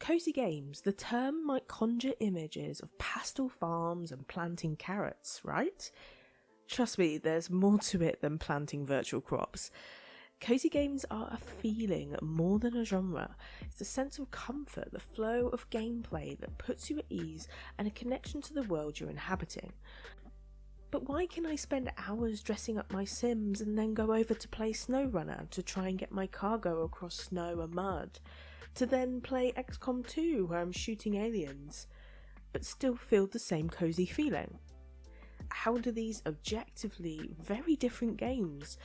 Cozy games, the term might conjure images of pastel farms and planting carrots, right? Trust me, there's more to it than planting virtual crops. Cozy games are a feeling more than a genre. It's a sense of comfort, the flow of gameplay that puts you at ease, and a connection to the world you're inhabiting. But why can I spend hours dressing up my Sims and then go over to play SnowRunner to try and get my cargo across snow and mud? To then play XCOM 2 where I'm shooting aliens, but still feel the same cozy feeling? How do these objectively very different games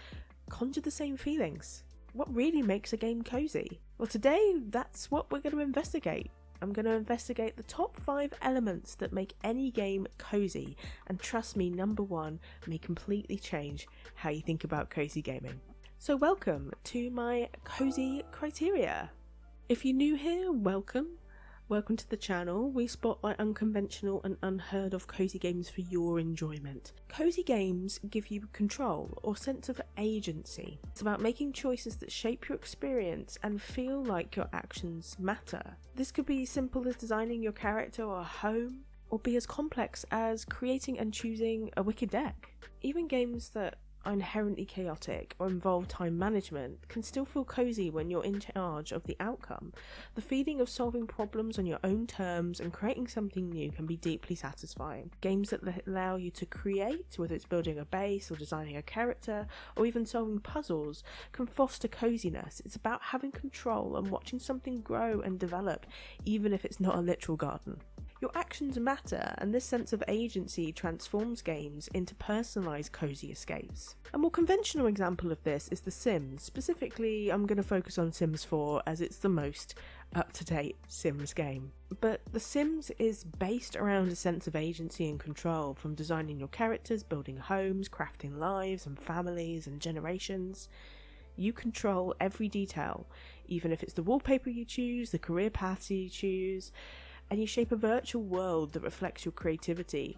conjure the same feelings? What really makes a game cozy? Well, today that's what we're going to investigate. I'm going to investigate the top 5 elements that make any game cozy, and trust me, number 1 may completely change how you think about cozy gaming. So welcome to my cozy criteria. If you're new here, welcome to the channel. We spotlight unconventional and unheard of cozy games for your enjoyment. Cozy games give you control or sense of agency. It's about making choices that shape your experience and feel like your actions matter. This could be as simple as designing your character or home, or be as complex as creating and choosing a wicked deck. Even games that are inherently chaotic or involve time management can still feel cozy when you're in charge of the outcome. The feeling of solving problems on your own terms and creating something new can be deeply satisfying. Games that allow you to create, whether it's building a base or designing a character or even solving puzzles, can foster coziness. It's about having control and watching something grow and develop, even if it's not a literal garden. Your actions matter, and this sense of agency transforms games into personalised cozy escapes. A more conventional example of this is The Sims. Specifically, I'm going to focus on Sims 4 as it's the most up-to-date Sims game. But The Sims is based around a sense of agency and control, from designing your characters, building homes, crafting lives and families and generations. You control every detail, even if it's the wallpaper you choose, the career paths you choose, and you shape a virtual world that reflects your creativity.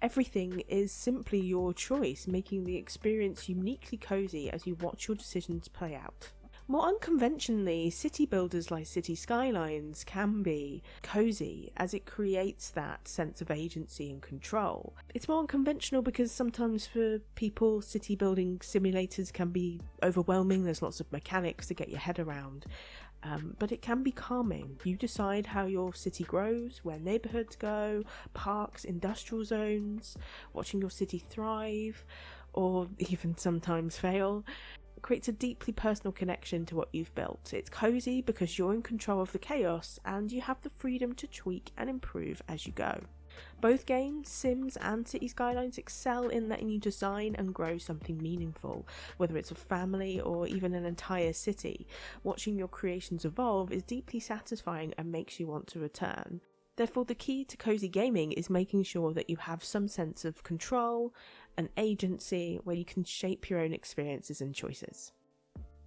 Everything is simply your choice, making the experience uniquely cozy as you watch your decisions play out. More unconventionally, city builders like Cities Skylines can be cozy as it creates that sense of agency and control. It's more unconventional because sometimes for people, city building simulators can be overwhelming. There's lots of mechanics to get your head around. But it can be calming. You decide how your city grows, where neighbourhoods go, parks, industrial zones, watching your city thrive, or even sometimes fail. It creates a deeply personal connection to what you've built. It's cozy because you're in control of the chaos and you have the freedom to tweak and improve as you go. Both games, Sims and Cities Skylines, excel in letting you design and grow something meaningful, whether it's a family or even an entire city. Watching your creations evolve is deeply satisfying and makes you want to return. Therefore, the key to cozy gaming is making sure that you have some sense of control and agency where you can shape your own experiences and choices.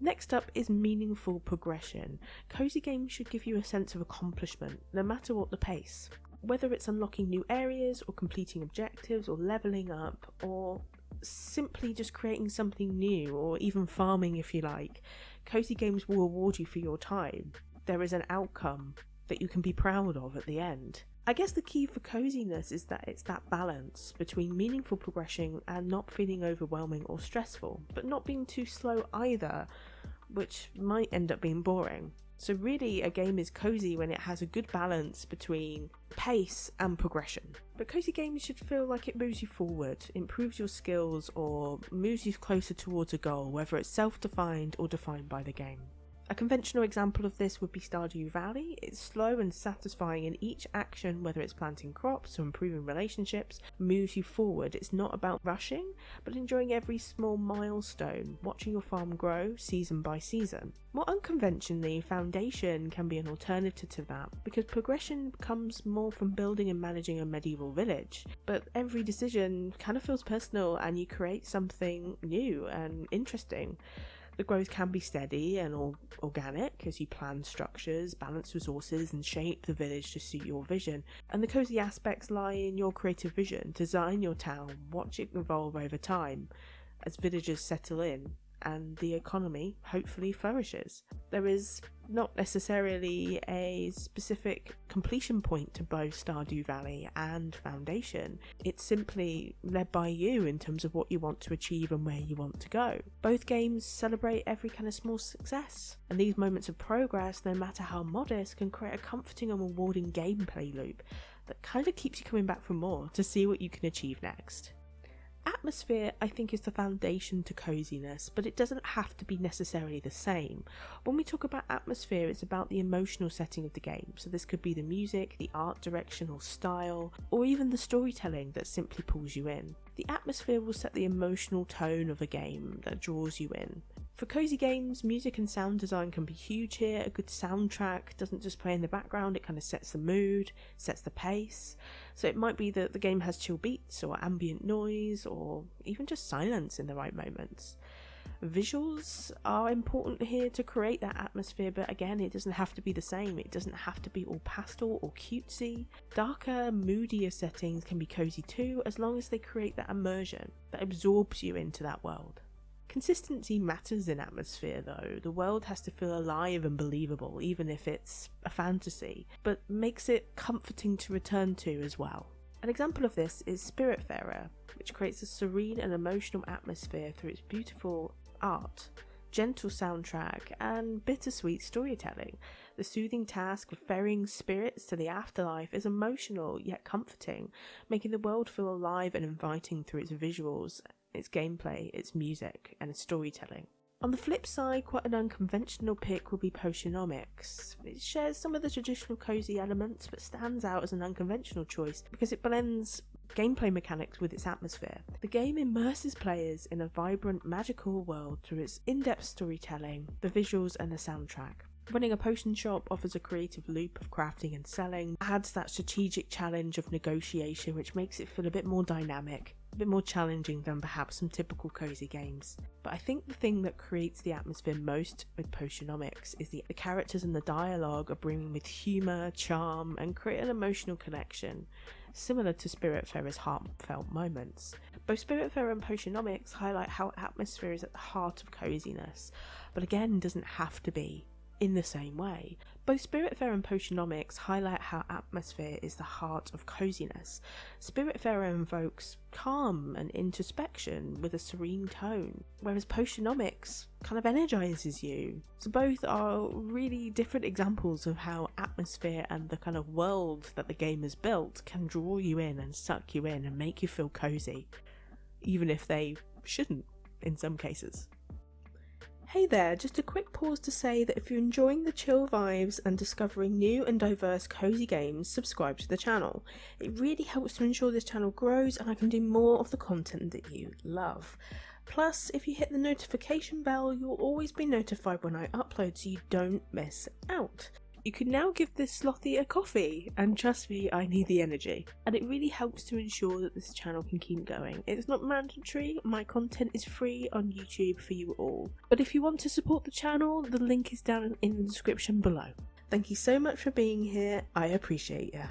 Next up is meaningful progression. Cozy games should give you a sense of accomplishment, no matter what the pace. Whether it's unlocking new areas or completing objectives or leveling up or simply just creating something new or even farming if you like, cozy games will reward you for your time. There is an outcome that you can be proud of at the end. I guess the key for coziness is that it's that balance between meaningful progression and not feeling overwhelming or stressful, but not being too slow either, which might end up being boring. So really, a game is cozy when it has a good balance between pace and progression. But cozy games should feel like it moves you forward, improves your skills, or moves you closer towards a goal, whether it's self-defined or defined by the game. A conventional example of this would be Stardew Valley. It's slow and satisfying, and each action, whether it's planting crops or improving relationships, moves you forward. It's not about rushing, but enjoying every small milestone, watching your farm grow season by season. More unconventionally, Foundation can be an alternative to that, because progression comes more from building and managing a medieval village, but every decision kind of feels personal and you create something new and interesting. The growth can be steady and organic as you plan structures, balance resources and shape the village to suit your vision. And the cozy aspects lie in your creative vision. Design your town, watch it evolve over time as villagers settle in and the economy hopefully flourishes. There is not necessarily a specific completion point to both Stardew Valley and Foundation. It's simply led by you in terms of what you want to achieve and where you want to go. Both games celebrate every kind of small success, and these moments of progress, no matter how modest, can create a comforting and rewarding gameplay loop that kind of keeps you coming back for more to see what you can achieve next. Atmosphere, I think, is the foundation to coziness, but it doesn't have to be necessarily the same. When we talk about atmosphere, it's about the emotional setting of the game. So this could be the music, the art direction or style, or even the storytelling that simply pulls you in. The atmosphere will set the emotional tone of a game that draws you in. For cozy games, music and sound design can be huge here. A good soundtrack doesn't just play in the background, it kind of sets the mood, sets the pace. So it might be that the game has chill beats or ambient noise or even just silence in the right moments. Visuals are important here to create that atmosphere, but again, it doesn't have to be the same. It doesn't have to be all pastel or cutesy. Darker, moodier settings can be cozy too, as long as they create that immersion that absorbs you into that world. Consistency matters in atmosphere though. The world has to feel alive and believable, even if it's a fantasy, but makes it comforting to return to as well. An example of this is Spiritfarer, which creates a serene and emotional atmosphere through its beautiful art, gentle soundtrack, and bittersweet storytelling. The soothing task of ferrying spirits to the afterlife is emotional yet comforting, making the world feel alive and inviting through its visuals, its gameplay, its music, and its storytelling. On the flip side, quite an unconventional pick would be Potionomics. It shares some of the traditional cozy elements, but stands out as an unconventional choice because it blends gameplay mechanics with its atmosphere. The game immerses players in a vibrant, magical world through its in-depth storytelling, the visuals, and the soundtrack. Running a potion shop offers a creative loop of crafting and selling, adds that strategic challenge of negotiation, which makes it feel a bit more dynamic, a bit more challenging than perhaps some typical cozy games. But I think the thing that creates the atmosphere most with Potionomics is the characters and the dialogue are bringing with humour, charm, and create an emotional connection, similar to Spiritfarer's heartfelt moments. Both Spiritfarer and Potionomics highlight how atmosphere is at the heart of coziness, but again doesn't have to be in the same way. Both Spiritfarer and Potionomics highlight how atmosphere is the heart of coziness. Spiritfarer invokes calm and introspection with a serene tone, whereas Potionomics kind of energizes you. So both are really different examples of how atmosphere and the kind of world that the game has built can draw you in and suck you in and make you feel cozy, even if they shouldn't in some cases. Hey there, just a quick pause to say that if you're enjoying the chill vibes and discovering new and diverse cozy games, subscribe to the channel. It really helps to ensure this channel grows and I can do more of the content that you love. Plus, if you hit the notification bell, you'll always be notified when I upload so you don't miss out. You can now give this Slothee a coffee, and trust me, I need the energy. And it really helps to ensure that this channel can keep going. It's not mandatory, my content is free on YouTube for you all. But if you want to support the channel, the link is down in the description below. Thank you so much for being here, I appreciate you.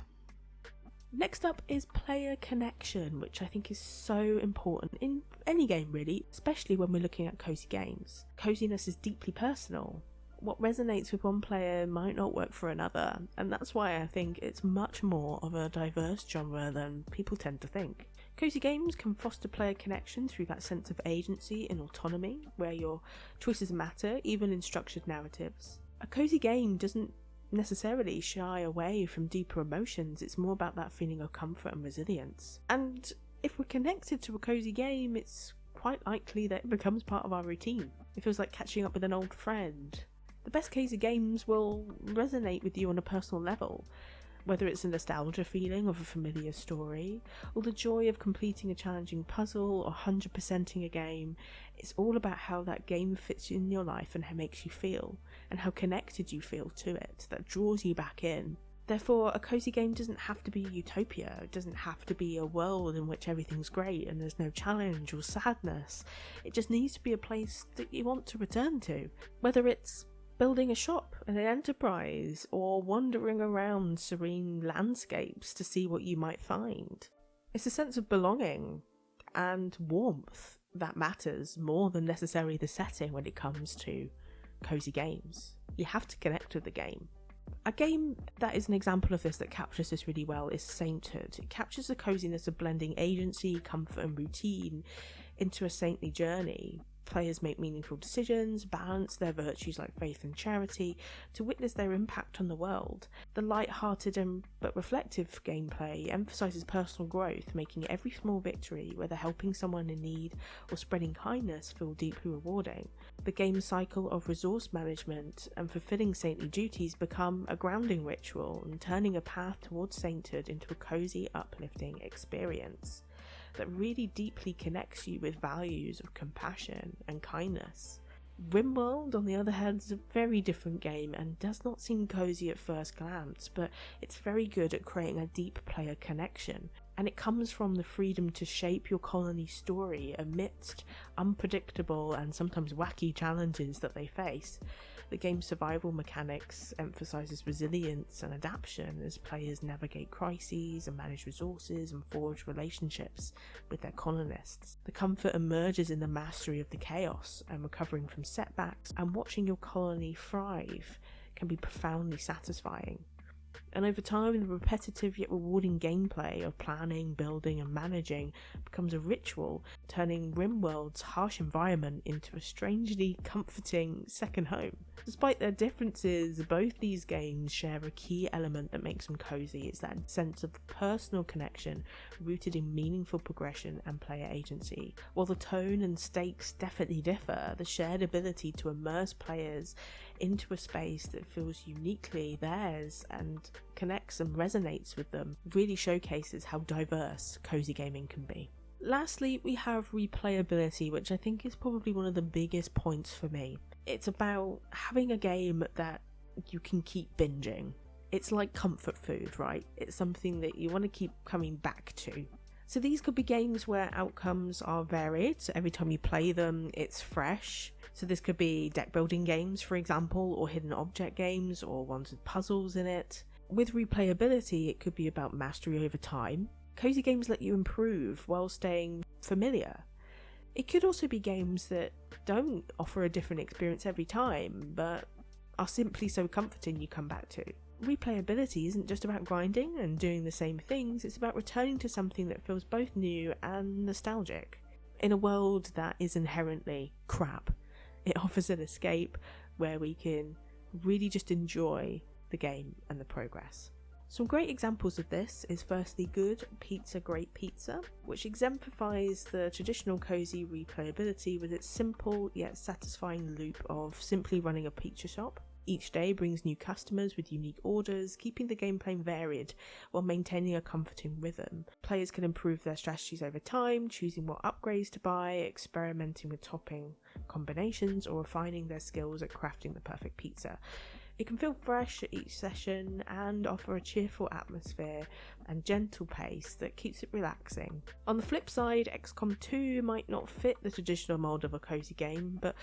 Next up is player connection, which I think is so important in any game really, especially when we're looking at cozy games. Coziness is deeply personal. What resonates with one player might not work for another, and that's why I think it's much more of a diverse genre than people tend to think. Cozy games can foster player connection through that sense of agency and autonomy, where your choices matter, even in structured narratives. A cozy game doesn't necessarily shy away from deeper emotions, it's more about that feeling of comfort and resilience. And if we're connected to a cozy game, it's quite likely that it becomes part of our routine. It feels like catching up with an old friend. The best cozy games will resonate with you on a personal level, whether it's a nostalgia feeling of a familiar story, or the joy of completing a challenging puzzle or 100%ing a game. It's all about how that game fits in your life and how it makes you feel, and how connected you feel to it, that draws you back in. Therefore, a cozy game doesn't have to be utopia, it doesn't have to be a world in which everything's great and there's no challenge or sadness. It just needs to be a place that you want to return to, whether it's building a shop, an enterprise, or wandering around serene landscapes to see what you might find. It's a sense of belonging and warmth that matters more than necessarily the setting when it comes to cozy games. You have to connect with the game. A game that is an example of this that captures this really well is Sainthood. It captures the coziness of blending agency, comfort and routine into a saintly journey. Players make meaningful decisions, balance their virtues like faith and charity to witness their impact on the world. The light-hearted but reflective gameplay emphasises personal growth, making every small victory, whether helping someone in need or spreading kindness, feel deeply rewarding. The game's cycle of resource management and fulfilling saintly duties become a grounding ritual and turning a path towards sainthood into a cosy, uplifting experience that really deeply connects you with values of compassion and kindness. Rimworld, on the other hand, is a very different game and does not seem cozy at first glance, but it's very good at creating a deep player connection, and it comes from the freedom to shape your colony story amidst unpredictable and sometimes wacky challenges that they face. The game's survival mechanics emphasises resilience and adaptation as players navigate crises and manage resources and forge relationships with their colonists. The comfort emerges in the mastery of the chaos and recovering from setbacks, and watching your colony thrive can be profoundly satisfying. And over time, the repetitive yet rewarding gameplay of planning, building and managing becomes a ritual, turning Rimworld's harsh environment into a strangely comforting second home. Despite their differences, both these games share a key element that makes them cozy. It's that sense of personal connection rooted in meaningful progression and player agency. While the tone and stakes definitely differ, the shared ability to immerse players into a space that feels uniquely theirs and connects and resonates with them really showcases how diverse cozy gaming can be. Lastly, we have replayability, which I think is probably one of the biggest points for me. It's about having a game that you can keep binging. It's like comfort food, right? It's something that you want to keep coming back to. So these could be games where outcomes are varied, so every time you play them it's fresh. So this could be deck building games, for example, or hidden object games, or ones with puzzles in it. With replayability, it could be about mastery over time. Cozy games let you improve while staying familiar. It could also be games that don't offer a different experience every time, but are simply so comforting you come back to. Replayability isn't just about grinding and doing the same things, it's about returning to something that feels both new and nostalgic. In a world that is inherently crap, it offers an escape where we can really just enjoy the game and the progress. Some great examples of this is firstly Good Pizza Great Pizza, which exemplifies the traditional cozy replayability with its simple yet satisfying loop of simply running a pizza shop. Each day brings new customers with unique orders, keeping the gameplay varied while maintaining a comforting rhythm. Players can improve their strategies over time, choosing what upgrades to buy, experimenting with topping combinations, or refining their skills at crafting the perfect pizza. It can feel fresh at each session and offer a cheerful atmosphere and gentle pace that keeps it relaxing. On the flip side, XCOM 2 might not fit the traditional mould of a cozy game, but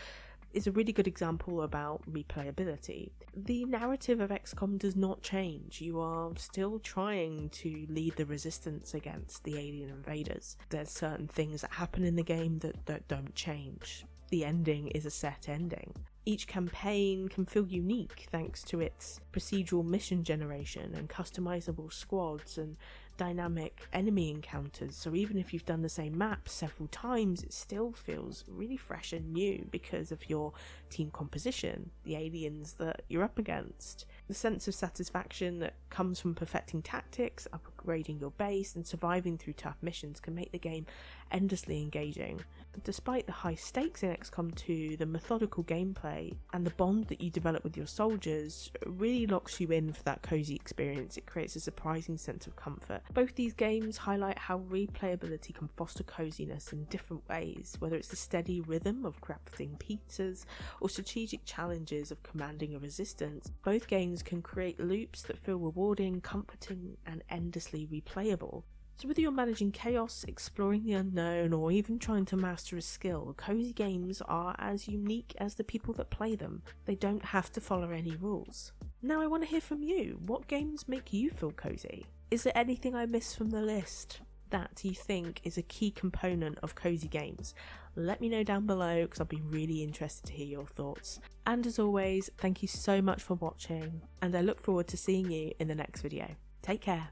is a really good example about replayability. The narrative of XCOM does not change. You are still trying to lead the resistance against the alien invaders. There's certain things that happen in the game that don't change. The ending is a set ending. Each campaign can feel unique thanks to its procedural mission generation and customizable squads and dynamic enemy encounters, so even if you've done the same map several times, it still feels really fresh and new because of your team composition, the aliens that you're up against. The sense of satisfaction that comes from perfecting tactics, upgrading your base and surviving through tough missions can make the game endlessly engaging. Despite the high stakes in XCOM 2, the methodical gameplay and the bond that you develop with your soldiers really locks you in for that cozy experience. It creates a surprising sense of comfort. Both these games highlight how replayability can foster coziness in different ways, whether it's the steady rhythm of crafting pizzas or strategic challenges of commanding a resistance. Both games can create loops that feel rewarding, comforting and endlessly replayable. So whether you're managing chaos, exploring the unknown, or even trying to master a skill, cozy games are as unique as the people that play them. They don't have to follow any rules. Now I want to hear from you. What games make you feel cozy? Is there anything I missed from the list that you think is a key component of cozy games? Let me know down below because I'll be really interested to hear your thoughts. And as always, thank you so much for watching, and I look forward to seeing you in the next video. Take care.